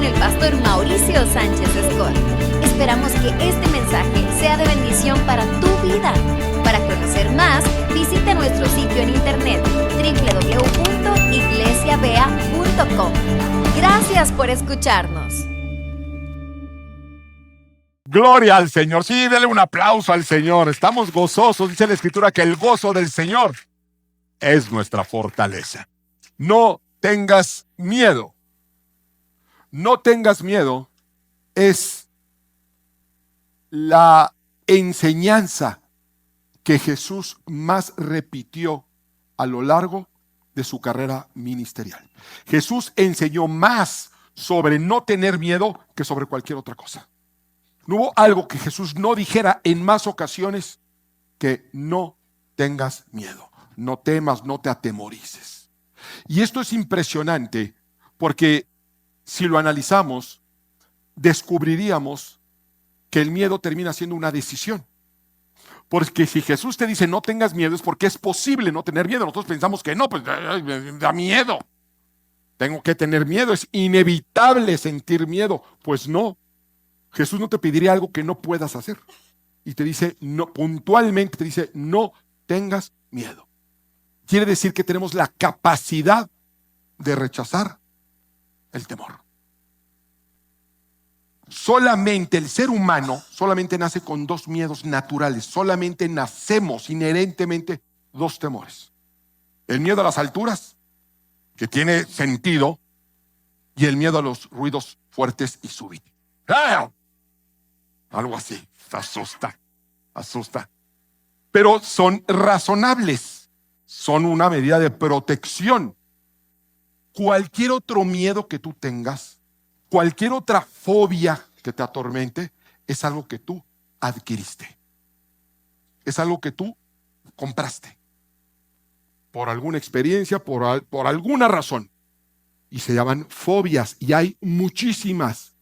el pastor Mauricio Sánchez Escort. Esperamos que este mensaje sea de bendición para tu vida. Para conocer más, visita nuestro sitio en internet www.iglesiavea.com. Gracias por escucharnos. Gloria al Señor. Sí, dele un aplauso al Señor. Estamos gozosos. Dice la Escritura que el gozo del Señor es nuestra fortaleza. No tengas miedo. No tengas miedo es la enseñanza que Jesús más repitió a lo largo de su carrera ministerial. Jesús enseñó más sobre no tener miedo que sobre cualquier otra cosa. No hubo algo que Jesús no dijera en más ocasiones que no tengas miedo, no temas, no te atemorices. Y esto es impresionante porque si lo analizamos, descubriríamos que el miedo termina siendo una decisión. Porque si Jesús te dice no tengas miedo es porque es posible no tener miedo. Nosotros pensamos que no, pues me da miedo. Tengo que tener miedo, es inevitable sentir miedo. Pues no. Jesús no te pediría algo que no puedas hacer. Y te dice, no, puntualmente te dice, no tengas miedo. Quiere decir que tenemos la capacidad de rechazar el temor. Solamente el ser humano solamente nace con dos miedos naturales. Solamente nacemos inherentemente dos temores. El miedo a las alturas, que tiene sentido, y el miedo a los ruidos fuertes y súbitos. ¡Ah! Algo así, asusta. Pero son razonables, son una medida de protección. Cualquier otro miedo que tú tengas, cualquier otra fobia que te atormente, es algo que tú adquiriste. Es algo que tú compraste. Por alguna experiencia, por alguna razón. Y se llaman fobias, y hay muchísimas.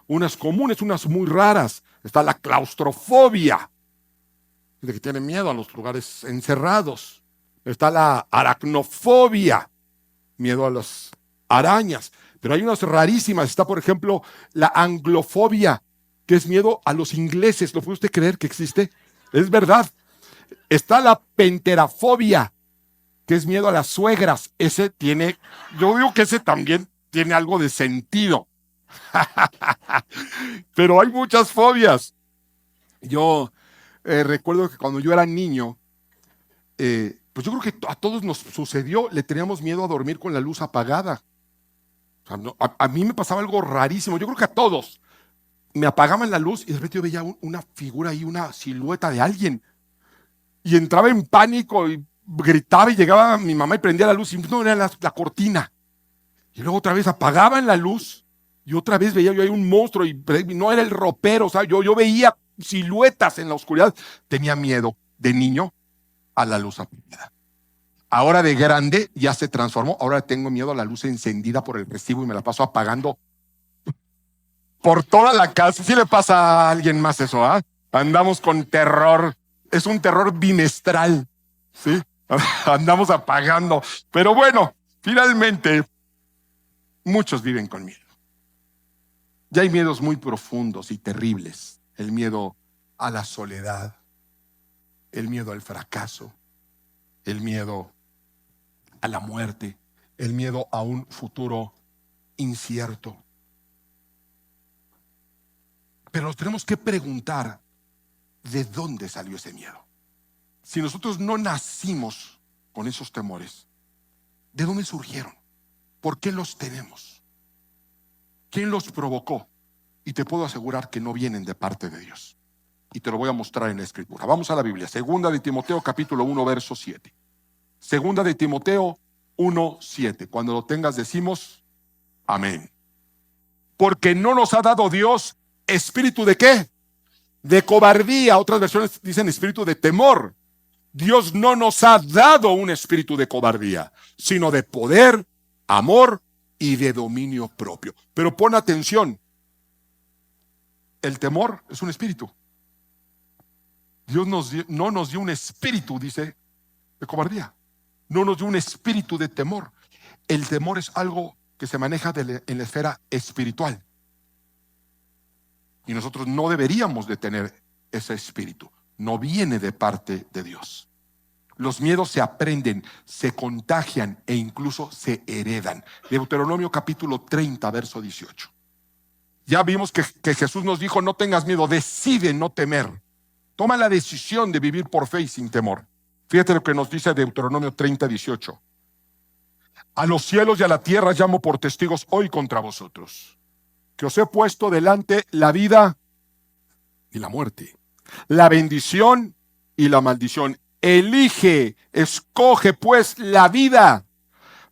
Unas comunes, unas muy raras. Está la claustrofobia, de que tiene miedo a los lugares encerrados. Está la aracnofobia, miedo a las arañas. Pero hay unas rarísimas. Está, por ejemplo, la anglofobia, que es miedo a los ingleses. ¿Lo puede usted creer que existe? Es verdad. Está la penterafobia, que es miedo a las suegras. Yo digo que ese también tiene algo de sentido. Pero hay muchas fobias. Yo recuerdo que cuando yo era niño, pues yo creo que a todos nos sucedió, le teníamos miedo a dormir con la luz apagada. O sea, a mí me pasaba algo rarísimo. Yo creo que a todos me apagaban la luz y de repente yo veía una figura ahí, una silueta de alguien, y entraba en pánico y gritaba, y llegaba mi mamá y prendía la luz y no era la cortina. Y luego otra vez apagaban la luz y otra vez veía yo ahí un monstruo y no era el ropero. O sea, yo veía siluetas en la oscuridad. Tenía miedo de niño a la luz apagada. Ahora de grande ya se transformó. Ahora tengo miedo a la luz encendida por el recibo y me la paso apagando por toda la casa. ¿Sí le pasa a alguien más eso? Andamos con terror. Es un terror bimestral, ¿sí? Andamos apagando. Pero bueno, finalmente muchos viven con miedo. Ya hay miedos muy profundos y terribles. El miedo a la soledad, el miedo al fracaso, el miedo a la muerte, el miedo a un futuro incierto. Pero nos tenemos que preguntar, ¿de dónde salió ese miedo? Si nosotros no nacimos con esos temores, ¿de dónde surgieron? ¿Por qué los tenemos? ¿Quién los provocó? Y te puedo asegurar que no vienen de parte de Dios. Y te lo voy a mostrar en la Escritura. Vamos a la Biblia. Segunda de Timoteo, capítulo 1, verso 7. Segunda de Timoteo 1, 7. Cuando lo tengas decimos amén. Porque no nos ha dado Dios espíritu de ¿qué? De cobardía. Otras versiones dicen espíritu de temor. Dios no nos ha dado un espíritu de cobardía, sino de poder, amor y de dominio propio. Pero pon atención, el temor es un espíritu. Dios no nos dio un espíritu, de cobardía. No nos dio un espíritu de temor. El temor es algo que se maneja en la esfera espiritual. Y nosotros no deberíamos de tener ese espíritu. No viene de parte de Dios. Los miedos se aprenden, se contagian e incluso se heredan. Deuteronomio capítulo 30, verso 18. Ya vimos que Jesús nos dijo: no tengas miedo, decide no temer. Toma la decisión de vivir por fe y sin temor. Fíjate lo que nos dice Deuteronomio 30, 18. A los cielos y a la tierra llamo por testigos hoy contra vosotros, que os he puesto delante la vida y la muerte, la bendición y la maldición. Elige, escoge pues la vida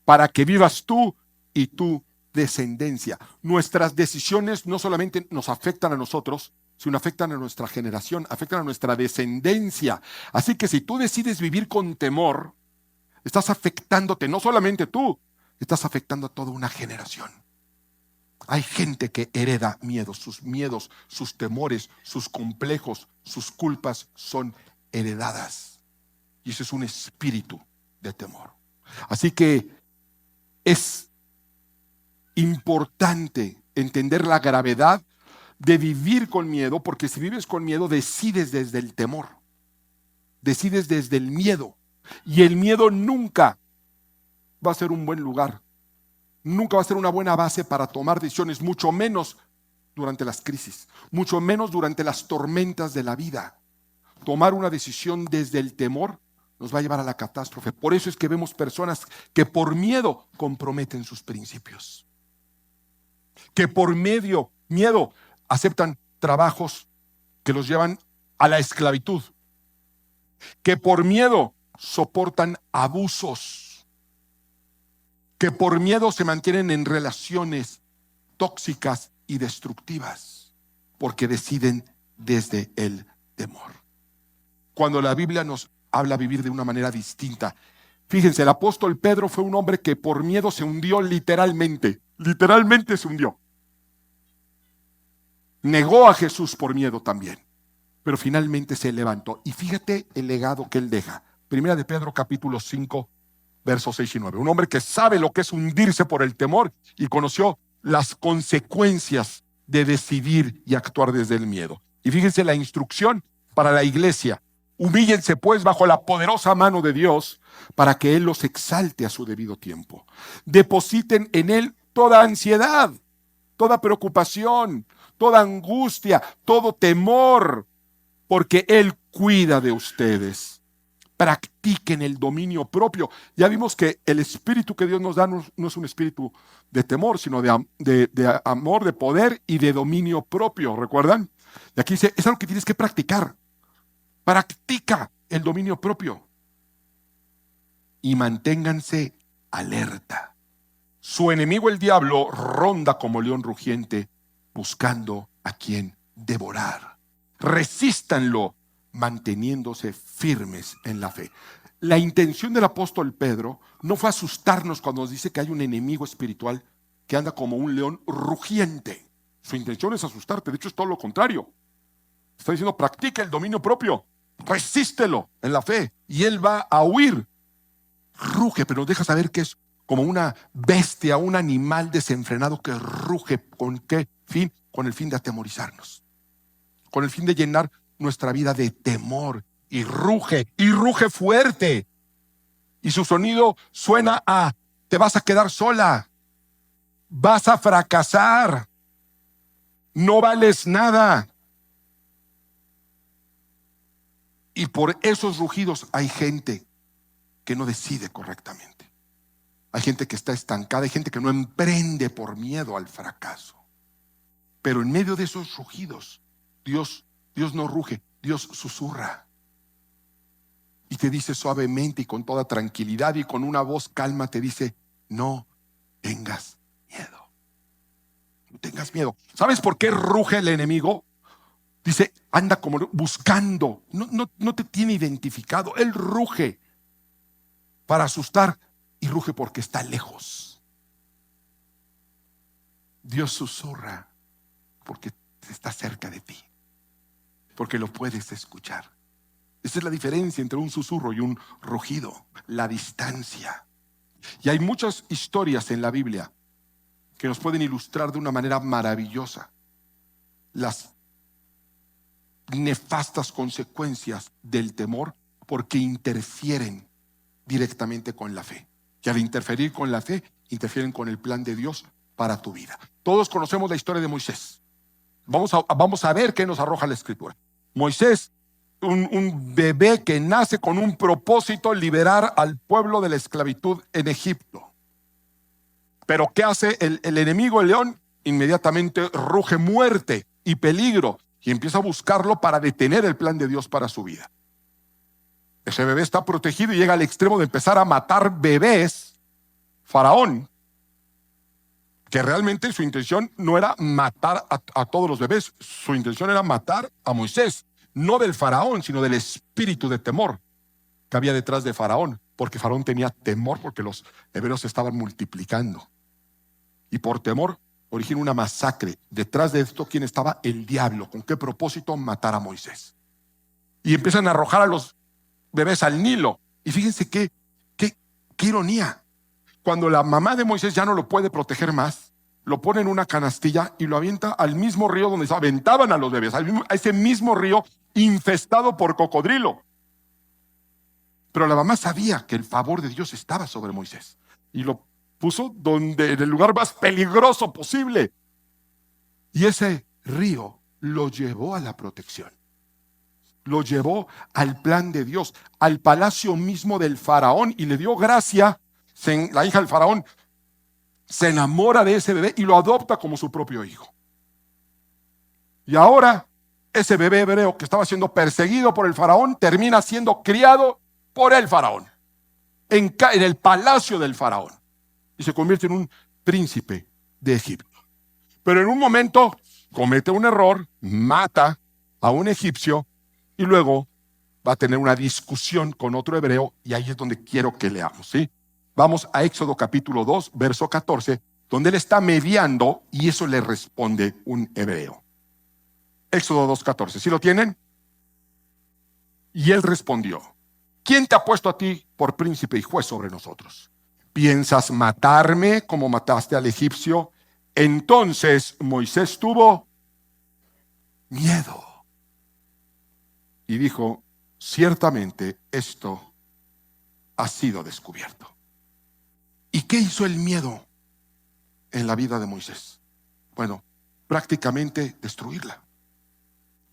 para que vivas tú y tu descendencia. Nuestras decisiones no solamente nos afectan a nosotros, sino afectan a nuestra generación, afectan a nuestra descendencia. Así que si tú decides vivir con temor, estás afectándote, no solamente tú, estás afectando a toda una generación. Hay gente que hereda miedos, sus temores, sus complejos, sus culpas son heredadas. Y ese es un espíritu de temor. Así que es importante entender la gravedad de vivir con miedo, porque si vives con miedo, decides desde el temor, decides desde el miedo. Y el miedo nunca va a ser un buen lugar, nunca va a ser una buena base para tomar decisiones, mucho menos durante las crisis, mucho menos durante las tormentas de la vida. Tomar una decisión desde el temor nos va a llevar a la catástrofe. Por eso es que vemos personas que por miedo comprometen sus principios, que por miedo aceptan trabajos que los llevan a la esclavitud, que por miedo soportan abusos, que por miedo se mantienen en relaciones tóxicas y destructivas, porque deciden desde el temor. Cuando la Biblia nos habla vivir de una manera distinta, fíjense, el apóstol Pedro fue un hombre que por miedo se hundió literalmente se hundió. Negó a Jesús por miedo también, pero finalmente se levantó. Y fíjate el legado que él deja. Primera de Pedro capítulo 5, versos 6 y 9. Un hombre que sabe lo que es hundirse por el temor y conoció las consecuencias de decidir y actuar desde el miedo. Y fíjense la instrucción para la iglesia: humíllense pues bajo la poderosa mano de Dios para que Él los exalte a su debido tiempo. Depositen en Él toda ansiedad, toda preocupación, toda angustia, todo temor, porque Él cuida de ustedes. Practiquen el dominio propio. Ya vimos que el espíritu que Dios nos da no es un espíritu de temor, sino de amor, de poder y de dominio propio. ¿Recuerdan? Y aquí dice, es algo que tienes que practicar. Practica el dominio propio. Y manténganse alerta. Su enemigo, el diablo, ronda como león rugiente, buscando a quien devorar. Resístanlo, manteniéndose firmes en la fe. La intención del apóstol Pedro no fue asustarnos cuando nos dice que hay un enemigo espiritual que anda como un león rugiente. Su intención es asustarte, de hecho es todo lo contrario. Está diciendo, practica el dominio propio, resístelo en la fe y él va a huir. Ruge, pero nos deja saber que es como una bestia, un animal desenfrenado que ruge. ¿Con qué fin? Con el fin de atemorizarnos, con el fin de llenar nuestra vida de temor. Y ruge fuerte. Y su sonido suena a: te vas a quedar sola, vas a fracasar, no vales nada. Y por esos rugidos hay gente que no decide correctamente. Hay gente que está estancada, hay gente que no emprende por miedo al fracaso. Pero en medio de esos rugidos, Dios no ruge, Dios susurra. Y te dice suavemente y con toda tranquilidad y con una voz calma, te dice: no tengas miedo. No tengas miedo. ¿Sabes por qué ruge el enemigo? Dice, anda como buscando, no te tiene identificado. Él ruge para asustar y ruge porque está lejos. Dios susurra porque está cerca de ti, porque lo puedes escuchar. Esa es la diferencia entre un susurro y un rugido, la distancia. Y hay muchas historias en la Biblia que nos pueden ilustrar de una manera maravillosa las nefastas consecuencias del temor, porque interfieren directamente con la fe. Y al interferir con la fe, interfieren con el plan de Dios para tu vida. Todos conocemos la historia de Moisés. Vamos a ver qué nos arroja la Escritura. Moisés, un bebé que nace con un propósito: liberar al pueblo de la esclavitud en Egipto. Pero ¿qué hace el enemigo, el león? Inmediatamente ruge muerte y peligro y empieza a buscarlo para detener el plan de Dios para su vida. Ese bebé está protegido y llega al extremo de empezar a matar bebés. Faraón, que realmente su intención no era matar a todos los bebés, su intención era matar a Moisés, no del faraón, sino del espíritu de temor que había detrás de Faraón, porque Faraón tenía temor porque los hebreos se estaban multiplicando. Y por temor origina una masacre. Detrás de esto, ¿quién estaba? El diablo. ¿Con qué propósito? Matar a Moisés. Y empiezan a arrojar a los bebés al Nilo. Y fíjense qué ironía. Cuando la mamá de Moisés ya no lo puede proteger más, lo pone en una canastilla y lo avienta al mismo río donde se aventaban a los bebés, a ese mismo río infestado por cocodrilo. Pero la mamá sabía que el favor de Dios estaba sobre Moisés y lo puso en el lugar más peligroso posible. Y ese río lo llevó a la protección. Lo llevó al plan de Dios, al palacio mismo del faraón, y le dio gracia. La hija del faraón se enamora de ese bebé y lo adopta como su propio hijo. Y ahora ese bebé hebreo que estaba siendo perseguido por el faraón termina siendo criado por el faraón en el palacio del faraón, y se convierte en un príncipe de Egipto. Pero en un momento comete un error, mata a un egipcio y luego va a tener una discusión con otro hebreo, y ahí es donde quiero que leamos, ¿sí? Vamos a Éxodo capítulo 2, verso 14, donde él está mediando y eso le responde un hebreo. Éxodo 2:14, ¿sí lo tienen? Y él respondió: ¿quién te ha puesto a ti por príncipe y juez sobre nosotros? ¿Piensas matarme como mataste al egipcio? Entonces Moisés tuvo miedo y dijo: ciertamente esto ha sido descubierto. ¿Y qué hizo el miedo en la vida de Moisés? Bueno, prácticamente destruirla.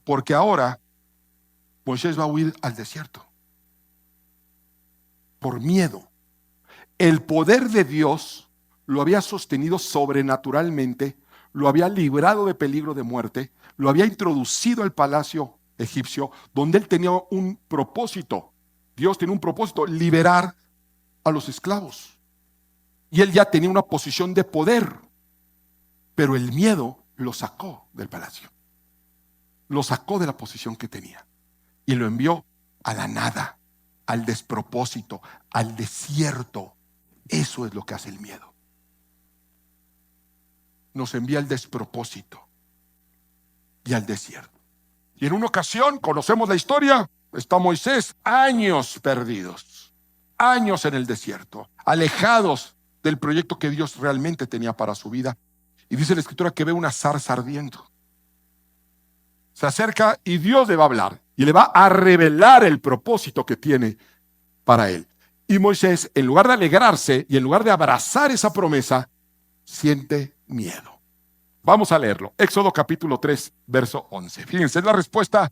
Porque ahora Moisés va a huir al desierto por miedo. El poder de Dios lo había sostenido sobrenaturalmente, lo había librado de peligro de muerte, lo había introducido al palacio egipcio, donde él tenía un propósito. Dios tenía un propósito: liberar a los esclavos. Y él ya tenía una posición de poder, pero el miedo lo sacó del palacio, lo sacó de la posición que tenía y lo envió a la nada, al despropósito, al desierto. Eso es lo que hace el miedo. Nos envía al despropósito y al desierto. Y en una ocasión, conocemos la historia, está Moisés años perdidos, años en el desierto, alejados del proyecto que Dios realmente tenía para su vida. Y dice la Escritura que ve una zarza ardiendo. Se acerca y Dios le va a hablar y le va a revelar el propósito que tiene para él. Y Moisés, en lugar de alegrarse y en lugar de abrazar esa promesa, siente miedo. Vamos a leerlo. Éxodo capítulo 3, verso 11. Fíjense, es la respuesta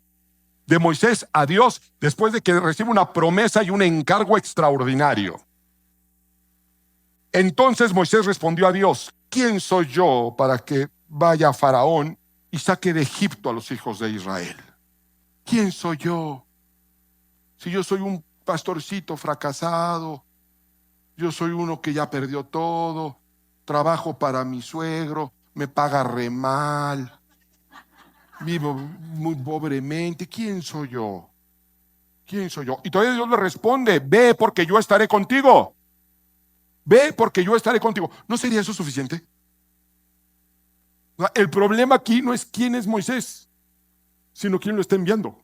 de Moisés a Dios después de que recibe una promesa y un encargo extraordinario. Entonces Moisés respondió a Dios: ¿quién soy yo para que vaya a Faraón y saque de Egipto a los hijos de Israel? ¿Quién soy yo? Si yo soy un pastorcito fracasado, yo soy uno que ya perdió todo, trabajo para mi suegro, me paga re mal, vivo muy pobremente. ¿Quién soy yo? ¿Quién soy yo? Y todavía Dios le responde: ve, porque yo estaré contigo. Ve, porque yo estaré contigo. ¿No sería eso suficiente? El problema aquí no es quién es Moisés, sino quién lo está enviando.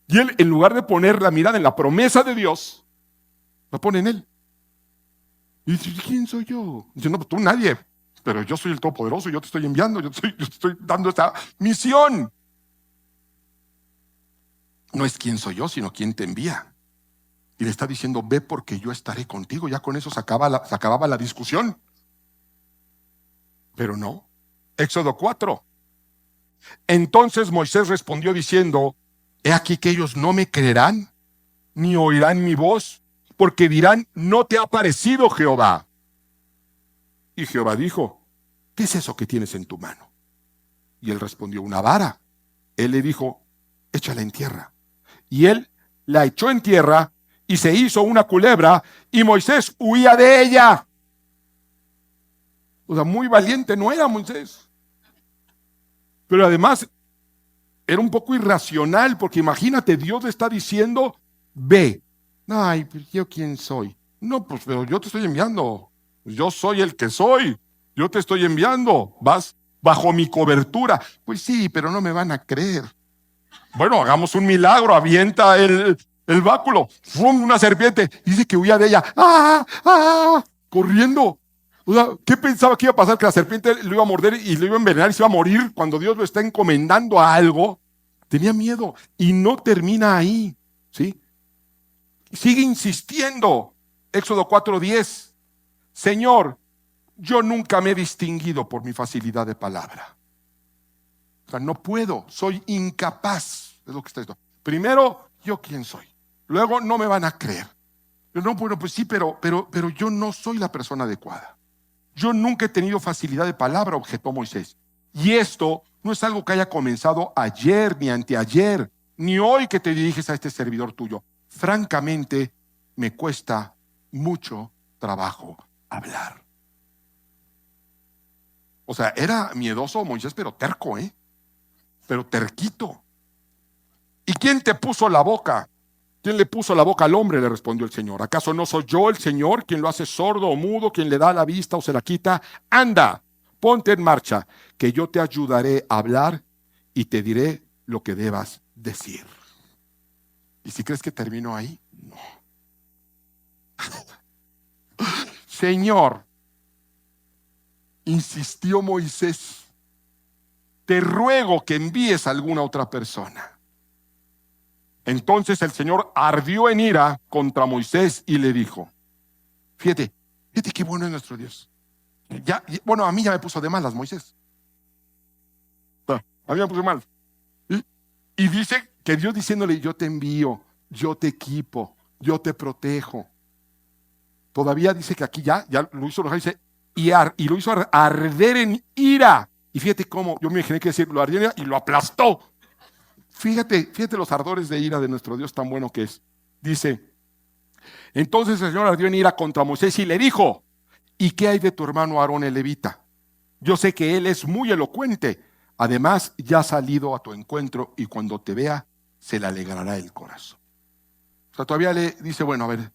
Y él, en lugar de poner la mirada en la promesa de Dios, la pone en él. Y dice, ¿quién soy yo? Dice, no, pues tú nadie, pero yo soy el Todopoderoso, yo te estoy enviando, yo te estoy dando esta misión. No es quién soy yo, sino quién te envía. Y le está diciendo, ve porque yo estaré contigo. Ya con eso se acababa la discusión. Pero no. Éxodo 4. Entonces Moisés respondió diciendo, he aquí que ellos no me creerán, ni oirán mi voz, porque dirán, no te ha parecido Jehová. Y Jehová dijo, ¿qué es eso que tienes en tu mano? Y él respondió, una vara. Él le dijo, échala en tierra. Y él la echó en tierra y se hizo una culebra y Moisés huía de ella. O sea, muy valiente no era Moisés. Pero además era un poco irracional, porque imagínate, Dios le está diciendo, ve. Ay, pues ¿yo quién soy? No, pues pero yo te estoy enviando. Yo soy el que soy. Yo te estoy enviando. Vas bajo mi cobertura. Pues sí, pero no me van a creer. Bueno, hagamos un milagro. Avienta el báculo. ¡Fum! Una serpiente. Dice que huía de ella. ¡Ah! ¡Ah! Corriendo. O sea, ¿qué pensaba que iba a pasar? Que la serpiente lo iba a morder y lo iba a envenenar y se iba a morir cuando Dios lo está encomendando a algo. Tenía miedo y no termina ahí, ¿sí? Sigue insistiendo. Éxodo 4:10. Señor, yo nunca me he distinguido por mi facilidad de palabra. O sea, no puedo, soy incapaz. Es lo que está diciendo. Primero, ¿yo quién soy? Luego, no me van a creer. Pero no, bueno, pues sí, pero yo no soy la persona adecuada. Yo nunca he tenido facilidad de palabra, objetó Moisés. Y esto no es algo que haya comenzado ayer, ni anteayer, ni hoy que te diriges a este servidor tuyo. Francamente, me cuesta mucho trabajo hablar. O sea, era miedoso Moisés, pero terco, pero terquito. ¿Y quién te puso la boca? ¿Quién le puso la boca al hombre? Le respondió el Señor. ¿Acaso no soy yo el Señor quien lo hace sordo o mudo, quien le da la vista o se la quita? Anda, ponte en marcha, que yo te ayudaré a hablar y te diré lo que debas decir. ¿Y si crees que termino ahí? No. Señor, insistió Moisés, te ruego que envíes a alguna otra persona. Entonces el Señor ardió en ira contra Moisés y le dijo, fíjate qué bueno es nuestro Dios. Bueno, a mí ya me puso de malas Moisés. A mí me puso mal. Y dice que Dios diciéndole, yo te envío, yo te equipo, yo te protejo. Todavía dice que aquí ya lo hizo, dice, y lo hizo arder en ira. Y fíjate cómo, yo me imaginé que decir, lo ardió en ira y lo aplastó. Fíjate los ardores de ira de nuestro Dios tan bueno que es. Dice, entonces el Señor ardió en ira contra Moisés y le dijo, ¿y qué hay de tu hermano Aarón el levita? Yo sé que él es muy elocuente. Además, ya ha salido a tu encuentro y cuando te vea, se le alegrará el corazón. O sea, todavía le dice, bueno, a ver,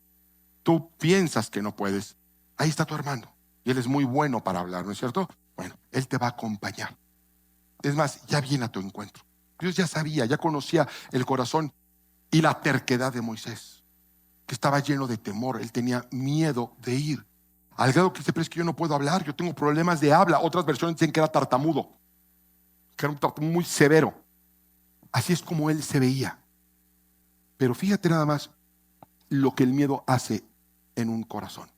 tú piensas que no puedes. Ahí está tu hermano. Y él es muy bueno para hablar, ¿no es cierto? Bueno, él te va a acompañar. Es más, ya viene a tu encuentro. Dios ya sabía, ya conocía el corazón y la terquedad de Moisés, que estaba lleno de temor. Él tenía miedo de ir. Al grado que dice, pero es que yo no puedo hablar, yo tengo problemas de habla. Otras versiones dicen que era tartamudo, que era un tartamudo muy severo. Así es como él se veía. Pero fíjate nada más lo que el miedo hace en un corazón.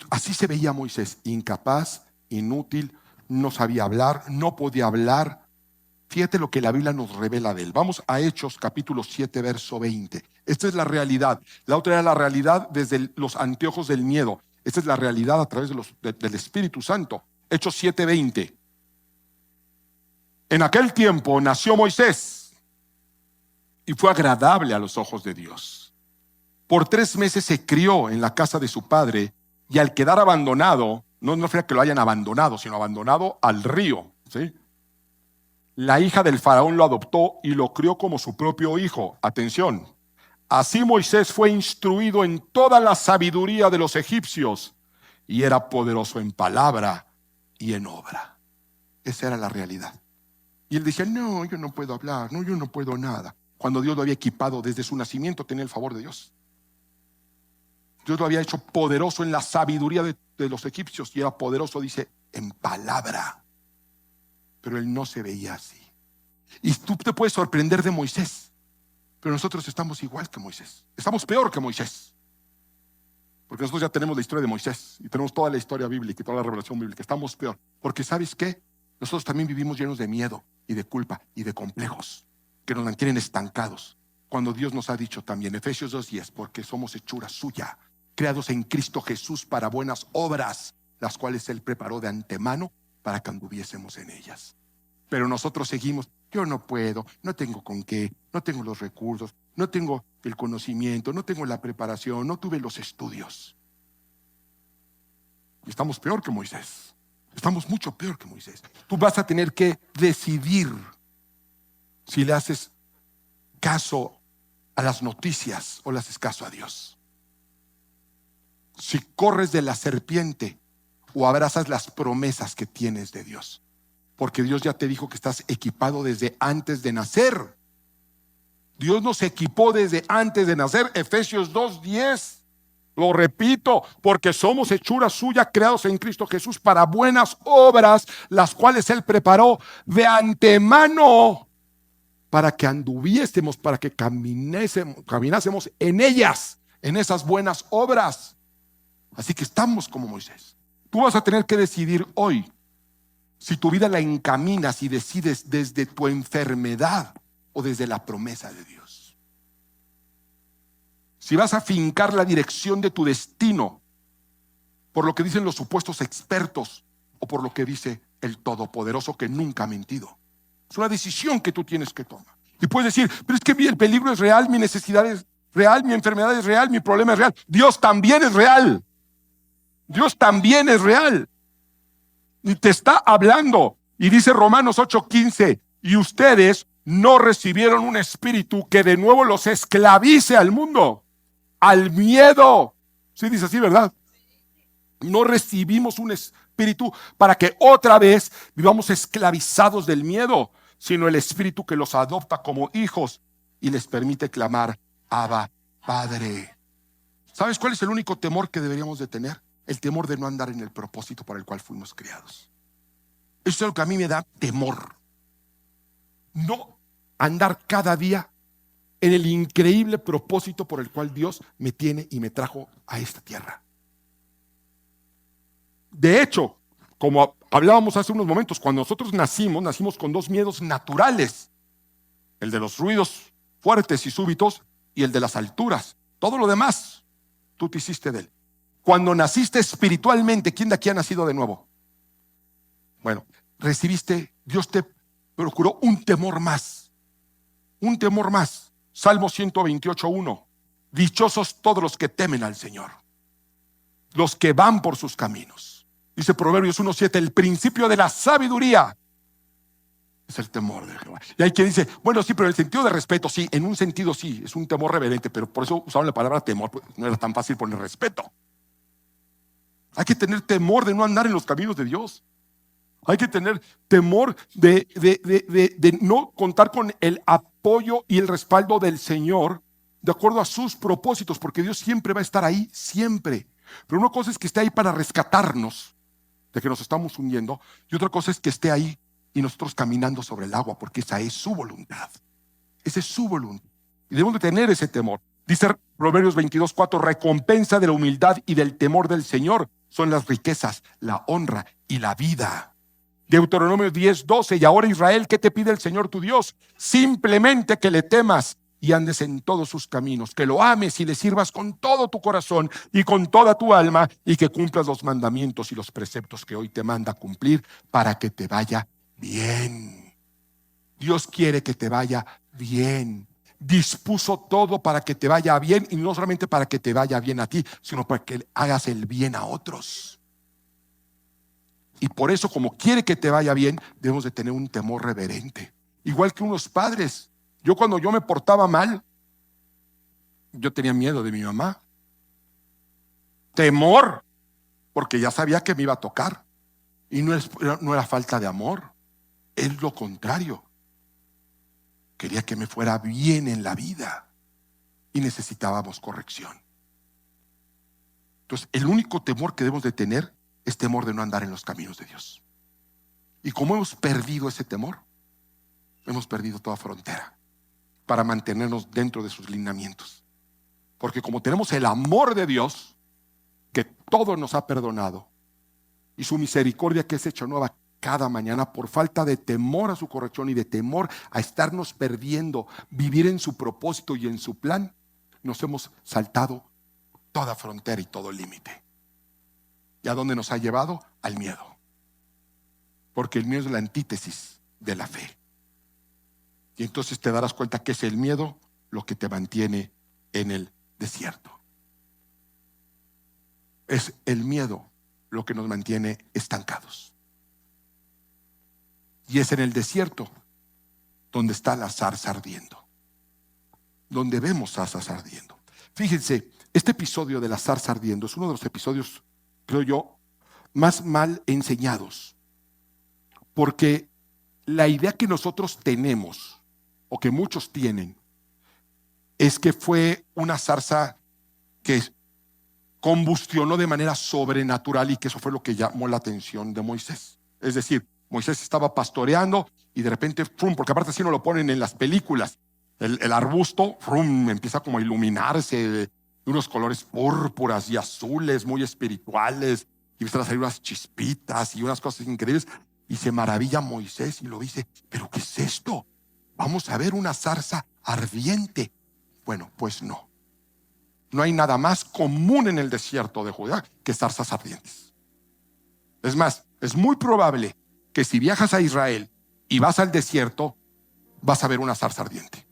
Así se veía Moisés, incapaz, inútil, no sabía hablar, no podía hablar. Fíjate lo que la Biblia nos revela de él. Vamos a Hechos capítulo 7, verso 20. Esta es la realidad. La otra era la realidad desde los anteojos del miedo. Esta es la realidad a través del Espíritu Santo. Hechos 7, 20. En aquel tiempo nació Moisés y fue agradable a los ojos de Dios. Por 3 meses se crió en la casa de su padre y al quedar abandonado, no fue que lo hayan abandonado, sino abandonado al río, ¿sí? La hija del faraón lo adoptó y lo crió como su propio hijo. Atención. Así Moisés fue instruido en toda la sabiduría de los egipcios y era poderoso en palabra y en obra. Esa era la realidad. Y él decía, no, yo no puedo hablar, no, yo no puedo nada. Cuando Dios lo había equipado desde su nacimiento, tenía el favor de Dios. Dios lo había hecho poderoso en la sabiduría de los egipcios, y era poderoso, dice, en palabra. Pero él no se veía así. Y tú te puedes sorprender de Moisés, pero nosotros estamos igual que Moisés. Estamos peor que Moisés. Porque nosotros ya tenemos la historia de Moisés y tenemos toda la historia bíblica y toda la revelación bíblica. Estamos peor. Porque ¿sabes qué? Nosotros también vivimos llenos de miedo y de culpa y de complejos que nos mantienen estancados. Cuando Dios nos ha dicho también, Efesios 2:10, porque somos hechura suya, creados en Cristo Jesús para buenas obras, las cuales Él preparó de antemano para que anduviésemos en ellas. Pero nosotros seguimos, yo no puedo, no tengo con qué, no tengo los recursos, no tengo el conocimiento, no tengo la preparación, no tuve los estudios. Y estamos peor que Moisés. Estamos mucho peor que Moisés. Tú vas a tener que decidir si le haces caso a las noticias o le haces caso a Dios. Si corres de la serpiente o abrazas las promesas que tienes de Dios. Porque Dios ya te dijo que estás equipado desde antes de nacer. Dios nos equipó desde antes de nacer. Efesios 2:10. Lo repito, porque somos hechura suya, creados en Cristo Jesús para buenas obras, las cuales Él preparó de antemano para que anduviésemos, para que caminásemos en ellas, en esas buenas obras. Así que estamos como Moisés. Tú vas a tener que decidir hoy si tu vida la encaminas y decides desde tu enfermedad o desde la promesa de Dios. Si vas a fincar la dirección de tu destino por lo que dicen los supuestos expertos o por lo que dice el Todopoderoso, que nunca ha mentido. Es una decisión que tú tienes que tomar. Y puedes decir, pero es que el peligro es real, mi necesidad es real, mi enfermedad es real, mi problema es real. Dios también es real. Dios también es real. Y te está hablando. Y dice Romanos 8:15, y ustedes no recibieron un espíritu que de nuevo los esclavice al mundo, al miedo. Sí dice así, ¿verdad? No recibimos un espíritu para que otra vez vivamos esclavizados del miedo, sino el espíritu que los adopta como hijos y les permite clamar, Abba, Padre. ¿Sabes cuál es el único temor que deberíamos de tener? El temor de no andar en el propósito para el cual fuimos criados. Eso es lo que a mí me da temor. No andar cada día en el increíble propósito por el cual Dios me tiene y me trajo a esta tierra. De hecho, como hablábamos hace unos momentos, cuando nosotros nacimos con dos miedos naturales. El de los ruidos fuertes y súbitos y el de las alturas. Todo lo demás, tú te hiciste de él. Cuando naciste espiritualmente, ¿quién de aquí ha nacido de nuevo? Bueno, Dios te procuró un temor más. Un temor más. Salmo 128:1. Dichosos todos los que temen al Señor, los que van por sus caminos. Dice Proverbios 1:7, el principio de la sabiduría es el temor de Jehová. Y hay quien dice, bueno, sí, pero en el sentido de respeto, sí, en un sentido sí, es un temor reverente, pero por eso usaron la palabra temor, pues no era tan fácil poner respeto. Hay que tener temor de no andar en los caminos de Dios. Hay que tener temor de no contar con el apoyo y el respaldo del Señor de acuerdo a sus propósitos, porque Dios siempre va a estar ahí, siempre. Pero una cosa es que esté ahí para rescatarnos de que nos estamos hundiendo, y otra cosa es que esté ahí y nosotros caminando sobre el agua, porque esa es su voluntad. Esa es su voluntad. Y debemos de tener ese temor. Dice Proverbios 22:4, recompensa de la humildad y del temor del Señor son las riquezas, la honra y la vida. Deuteronomio 10:12, y ahora Israel, ¿qué te pide el Señor tu Dios? Simplemente que le temas y andes en todos sus caminos, que lo ames y le sirvas con todo tu corazón y con toda tu alma, y que cumplas los mandamientos y los preceptos que hoy te manda cumplir para que te vaya bien. Dios quiere que te vaya bien. Dispuso todo para que te vaya bien, y no solamente para que te vaya bien a ti, sino para que hagas el bien a otros. Y por eso, como quiere que te vaya bien, debemos de tener un temor reverente. Igual que unos padres. Cuando yo me portaba mal, yo tenía miedo de mi mamá. Temor, porque ya sabía que me iba a tocar. Y no era falta de amor, es lo contrario. Quería que me fuera bien en la vida y necesitábamos corrección. Entonces, el único temor que debemos de tener es temor de no andar en los caminos de Dios. Y como hemos perdido ese temor, hemos perdido toda frontera para mantenernos dentro de sus lineamientos. Porque como tenemos el amor de Dios, que todo nos ha perdonado, y su misericordia que es hecha nueva cada mañana, por falta de temor a su corrección y de temor a estarnos perdiendo, vivir en su propósito y en su plan, nos hemos saltado toda frontera y todo límite. ¿Y a dónde nos ha llevado? Al miedo. Porque el miedo es la antítesis de la fe. Y entonces te darás cuenta que es el miedo lo que te mantiene en el desierto. Es el miedo lo que nos mantiene estancados. Y es en el desierto donde está la zarza ardiendo, donde vemos zarzas ardiendo. Fíjense, este episodio de la zarza ardiendo es uno de los episodios, creo yo, más mal enseñados, porque la idea que nosotros tenemos, o que muchos tienen, es que fue una zarza que combustionó de manera sobrenatural y que eso fue lo que llamó la atención de Moisés. Es decir, Moisés estaba pastoreando y de repente, porque aparte así no lo ponen en las películas, el arbusto empieza como a iluminarse de unos colores púrpuras y azules muy espirituales, y empiezan a salir unas chispitas y unas cosas increíbles, y se maravilla Moisés y lo dice: ¿pero qué es esto? Vamos a ver una zarza ardiente. Bueno, pues no. No hay nada más común en el desierto de Judá que zarzas ardientes. Es más, es muy probable que si viajas a Israel y vas al desierto, vas a ver una zarza ardiente.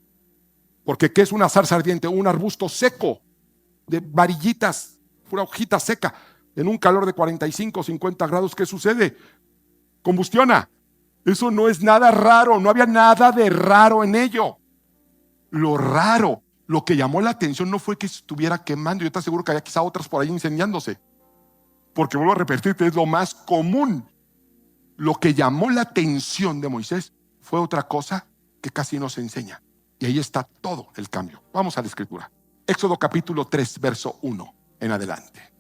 Porque ¿qué es una zarza ardiente? Un arbusto seco, de varillitas, pura hojita seca, en un calor de 45 o 50 grados. ¿Qué sucede? Combustiona. Eso no es nada raro, no había nada de raro en ello. Lo raro, lo que llamó la atención no fue que estuviera quemando. Yo te aseguro que había quizá otras por ahí incendiándose. Porque vuelvo a repetirte, es lo más común. Lo que llamó la atención de Moisés fue otra cosa que casi no se enseña. Y ahí está todo el cambio. Vamos a la escritura. Éxodo capítulo 3, verso 1 en adelante.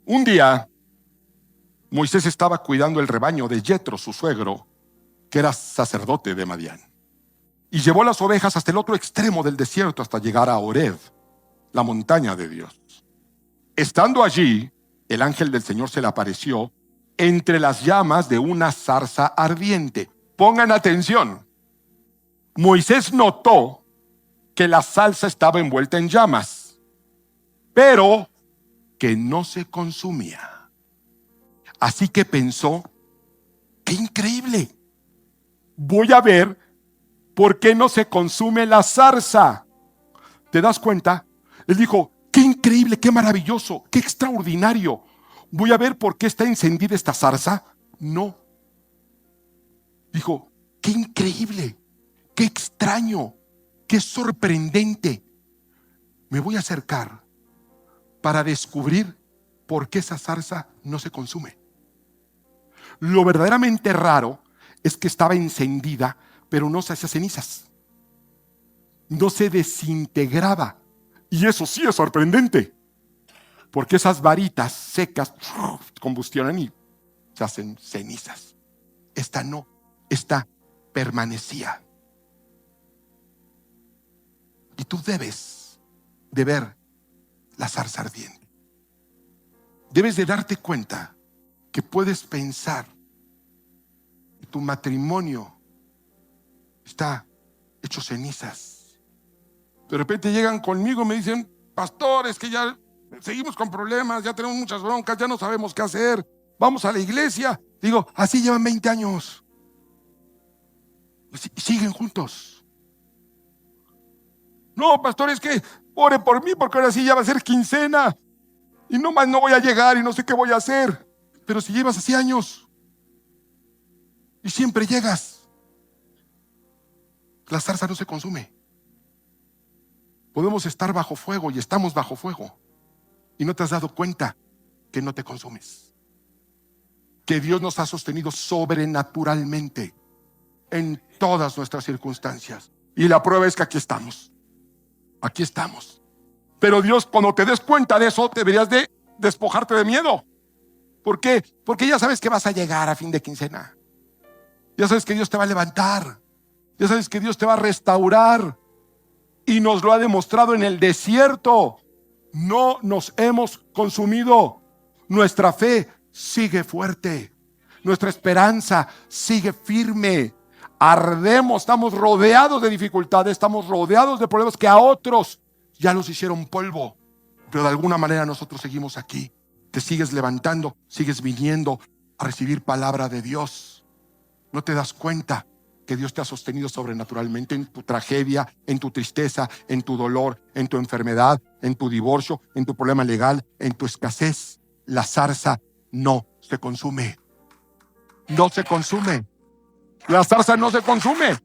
Un día, Moisés estaba cuidando el rebaño de Yetro, su suegro, que era sacerdote de Madián. Y llevó las ovejas hasta el otro extremo del desierto hasta llegar a Horeb, la montaña de Dios. Estando allí, el ángel del Señor se le apareció entre las llamas de una zarza ardiente. Pongan atención. Moisés notó que la zarza estaba envuelta en llamas, pero que no se consumía. Así que pensó: ¡qué increíble! Voy a ver por qué no se consume la zarza. ¿Te das cuenta? Él dijo: ¡qué increíble, qué maravilloso, qué extraordinario! Voy a ver por qué está encendida esta zarza. No. Dijo: ¡qué increíble, qué extraño, qué sorprendente! Me voy a acercar para descubrir por qué esa zarza no se consume. Lo verdaderamente raro es que estaba encendida, pero no se hacía cenizas. No se desintegraba. Y eso sí es sorprendente, porque esas varitas secas combustionan y se hacen cenizas. Esta no, esta permanecía. Y tú debes de ver la zarza ardiente. Debes de darte cuenta que puedes pensar que tu matrimonio está hecho cenizas. De repente llegan conmigo y me dicen: pastor, es que ya seguimos con problemas, ya tenemos muchas broncas, ya no sabemos qué hacer, vamos a la iglesia. Digo: así llevan 20 años. Y siguen juntos. No, pastor, es que ore por mí porque ahora sí ya va a ser quincena y no más no voy a llegar y no sé qué voy a hacer. Pero si llevas así años y siempre llegas, la zarza no se consume. Podemos estar bajo fuego y estamos bajo fuego y no te has dado cuenta que no te consumes, que Dios nos ha sostenido sobrenaturalmente en todas nuestras circunstancias. Y la prueba es que aquí estamos Pero Dios, cuando te des cuenta de eso, deberías de despojarte de miedo. ¿Por qué? Porque ya sabes que vas a llegar a fin de quincena. Ya sabes que Dios te va a levantar. Ya sabes que Dios te va a restaurar. Y nos lo ha demostrado en el desierto. No nos hemos consumido. Nuestra fe sigue fuerte. Nuestra esperanza sigue firme. Ardemos, estamos rodeados de dificultades, estamos rodeados de problemas que a otros ya los hicieron polvo. Pero de alguna manera nosotros seguimos aquí. Te sigues levantando, sigues viniendo a recibir palabra de Dios. ¿No te das cuenta que Dios te ha sostenido sobrenaturalmente en tu tragedia, en tu tristeza, en tu dolor, en tu enfermedad, en tu divorcio, en tu problema legal, en tu escasez? La zarza no se consume. No se consume. La zarza no se consume.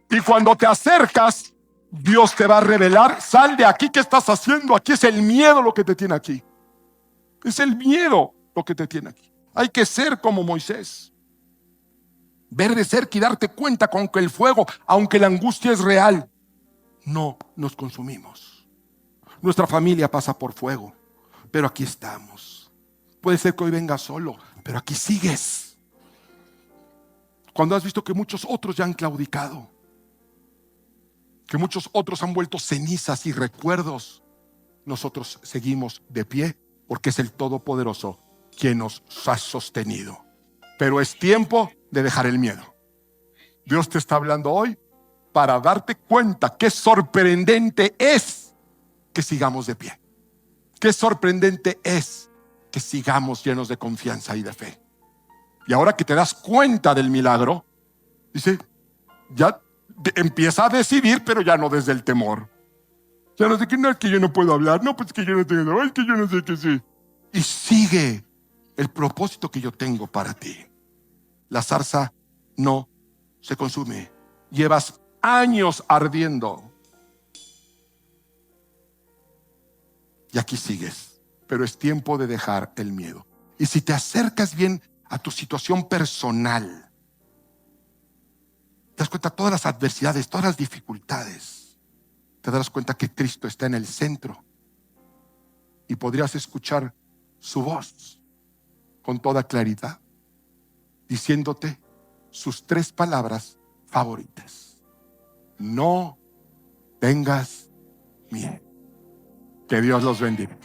Y cuando te acercas, Dios te va a revelar: sal de aquí, ¿qué estás haciendo? Aquí es el miedo lo que te tiene aquí. Es el miedo lo que te tiene aquí. Hay que ser como Moisés. Ver de cerca y darte cuenta con que el fuego, aunque la angustia es real, no nos consumimos. Nuestra familia pasa por fuego, pero aquí estamos. Puede ser que hoy vengas solo, pero aquí sigues. Cuando has visto que muchos otros ya han claudicado, que muchos otros han vuelto cenizas y recuerdos, nosotros seguimos de pie porque es el Todopoderoso quien nos ha sostenido. Pero es tiempo de dejar el miedo. Dios te está hablando hoy para darte cuenta qué sorprendente es que sigamos de pie. Qué sorprendente es que sigamos llenos de confianza y de fe. Y ahora que te das cuenta del milagro, dice, ya empieza a decidir, pero ya no desde el temor. Ya no sé que no, es que yo no puedo hablar, no, pues que yo no tengo, es que yo no sé qué sí. Y sigue el propósito que yo tengo para ti. La zarza no se consume. Llevas años ardiendo. Y aquí sigues. Pero es tiempo de dejar el miedo. Y si te acercas bien a tu situación personal, te das cuenta de todas las adversidades, todas las dificultades. Te darás cuenta que Cristo está en el centro. Y podrías escuchar su voz con toda claridad, diciéndote sus 3 palabras favoritas: no tengas miedo. Que Dios los bendiga.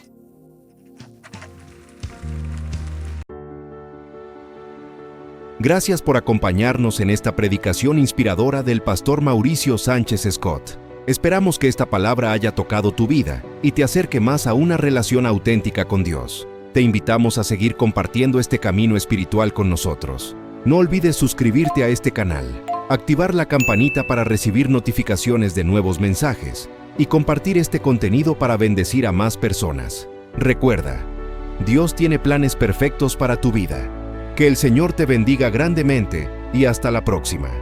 Gracias por acompañarnos en esta predicación inspiradora del pastor Mauricio Sánchez Scott. Esperamos que esta palabra haya tocado tu vida y te acerque más a una relación auténtica con Dios. Te invitamos a seguir compartiendo este camino espiritual con nosotros. No olvides suscribirte a este canal, activar la campanita para recibir notificaciones de nuevos mensajes y compartir este contenido para bendecir a más personas. Recuerda, Dios tiene planes perfectos para tu vida. Que el Señor te bendiga grandemente y hasta la próxima.